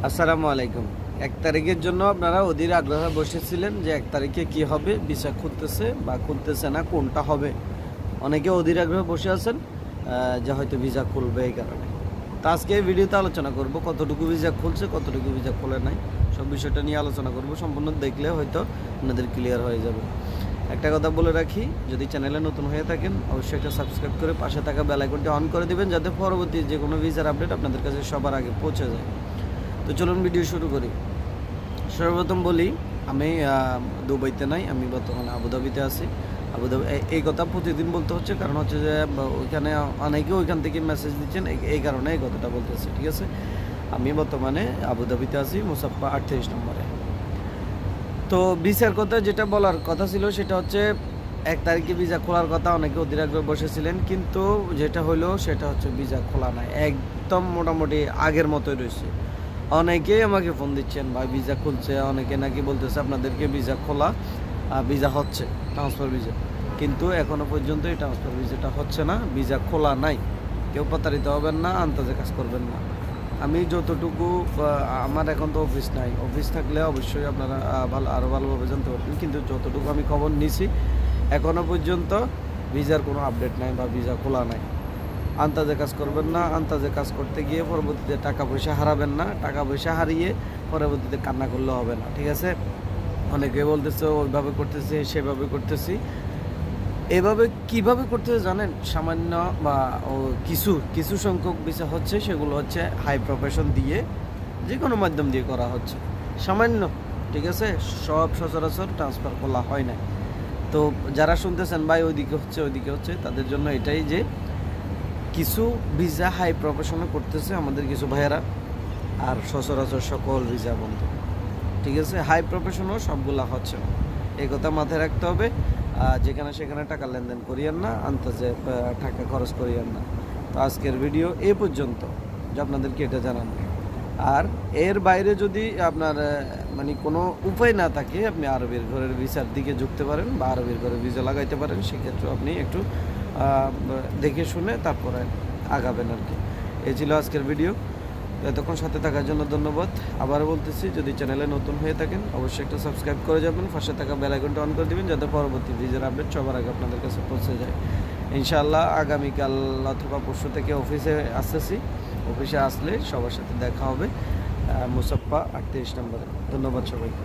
আসসালামু আলাইকুম। ১ তারিখের জন্য আপনারা অধীর আগ্রহে বসেছিলেন যে ১ তারিখে কি হবে, ভিসা খুলতেছে বা খুলতেছে না, কোনটা হবে। অনেকে অধীর আগ্রহে বসে আছেন যে হয়তো ভিসা খুলবে এই কারণে। তো আজকে এই ভিডিওতে আলোচনা করব কতটুকু ভিসা খুলছে, কতটুকু ভিসা খোলে নাই। সব বিষয়টা নিয়ে আলোচনা করব। সম্পূর্ণ দেখলে হয়তো আপনাদের ক্লিয়ার হয়ে যাবে। একটা কথা বলে রাখি, যদি চ্যানেলে নতুন হয়ে থাকেন অবশ্যই এটা সাবস্ক্রাইব করে পাশে থাকা বেল আইকনটি অন করে দিবেন, যাতে পরবর্তী যে কোনো ভিসার আপডেট আপনাদের কাছে সবার আগে পৌঁছে যায়। তো চলুন ভিডিও শুরু করি। সর্বপ্রথম বলি, আমি দুবাইতে নাই, আমি বর্তমানে আবুধাবিতে আছি। আবুধাবি এই কথা প্রতিদিন বলতে হচ্ছে, কারণ হচ্ছে যে ওইখানে অনেকে ওইখান থেকে মেসেজ দিচ্ছেন, এই কারণে এই কথাটা বলতেছি, ঠিক আছে। আমি বর্তমানে আবুধাবিতে আছি, মুসাফা 38 নম্বরে। তো ভিসার কথা যেটা বলার কথা ছিল সেটা হচ্ছে ১ তারিখে ভিসা খোলার কথা, অনেকে অধীর আগ্রহে বসেছিলেন, কিন্তু যেটা হলো সেটা হচ্ছে ভিসা খোলা নাই, একদম মোটামুটি আগের মতোই রয়েছে। অনেকেই আমাকে ফোন দিচ্ছেন, ভাই ভিসা খুলছে, অনেকে নাকি বলতেছে আপনাদেরকে ভিসা খোলা, ভিসা হচ্ছে, ট্রান্সফার ভিসা, কিন্তু এখনও পর্যন্ত এই ট্রান্সফার ভিসাটা হচ্ছে না, ভিসা খোলা নাই। কেউ প্রতারিত হবেন না, আন্দাজে কাজ করবেন না। আমি যতটুকু, আমার এখন তো অফিস নাই, অফিস থাকলে অবশ্যই আপনারা আরও ভালোভাবে জানতে পারবেন, কিন্তু যতটুকু আমি খবর নিছি এখনও পর্যন্ত ভিসার কোনো আপডেট নাই বা ভিসা খোলা নাই। আন্দাজে কাজ করবেন না, আন্দাজে কাজ করতে গিয়ে পরবর্তীতে টাকা পয়সা হারাবেন না, টাকা পয়সা হারিয়ে পরবর্তীতে কান্না করলে হবে না, ঠিক আছে। অনেকে বলতেছে ওইভাবে করতেছি, সেভাবে করতেছি। এভাবে কিভাবে করতেছে জানেন, সামান্য বা কিছু কিছু সংখ্যক ভিসা হচ্ছে, সেগুলো হচ্ছে হাই প্রফেশন দিয়ে, যে কোনো মাধ্যম দিয়ে করা হচ্ছে, সামান্য, ঠিক আছে। সব সচরাচর ট্রান্সফার করা হয় না। তো যারা শুনতেছেন ভাই ওইদিকে হচ্ছে ওইদিকে হচ্ছে, তাদের জন্য এটাই যে কিছু ভিসা হাই প্রফেশনে করতেছে আমাদের কিছু ভাইয়েরা, আর সচরাচর সকল ভিসা বন্ধ, ঠিক আছে। হাই প্রফেশনও সবগুলা হচ্ছে না, এই কথা মাথায় রাখতে হবে। যেখানে সেখানে টাকা লেনদেন করিয়েন না, আন্দাজে টাকা খরচ করিয়েন না। তো আজকের ভিডিও এ পর্যন্ত, যে আপনাদেরকে এটা জানানো। আর এর বাইরে যদি আপনার মানে কোনো উপায় না থাকে, আপনি আরবের ঘরের ভিসার দিকে ঝুঁকতে পারেন বা আরবের ঘরের ভিসা লাগাইতে পারেন, সেক্ষেত্রে আপনি একটু দেখে শুনে তারপরে আগাবেন আর কি। এই ছিল আজকের ভিডিও। এতক্ষণ সাথে থাকার জন্য ধন্যবাদ। আবারও বলতেছি, যদি চ্যানেলে নতুন হয়ে থাকেন অবশ্যই একটা সাবস্ক্রাইব করে যাবেন, পাশে থাকা বেল আইকনটা অন করে দেবেন, যাতে পরবর্তী ভিডিওর আপডেট সবার আগে আপনাদের কাছে পৌঁছে যায়। ইনশাআল্লাহ আগামীকাল অথবা পরশু থেকে অফিসে আসতেছি। অফিসে আসলে সবার সাথে দেখা হবে মুসাফা 38 নম্বরে। ধন্যবাদ সবাইকে।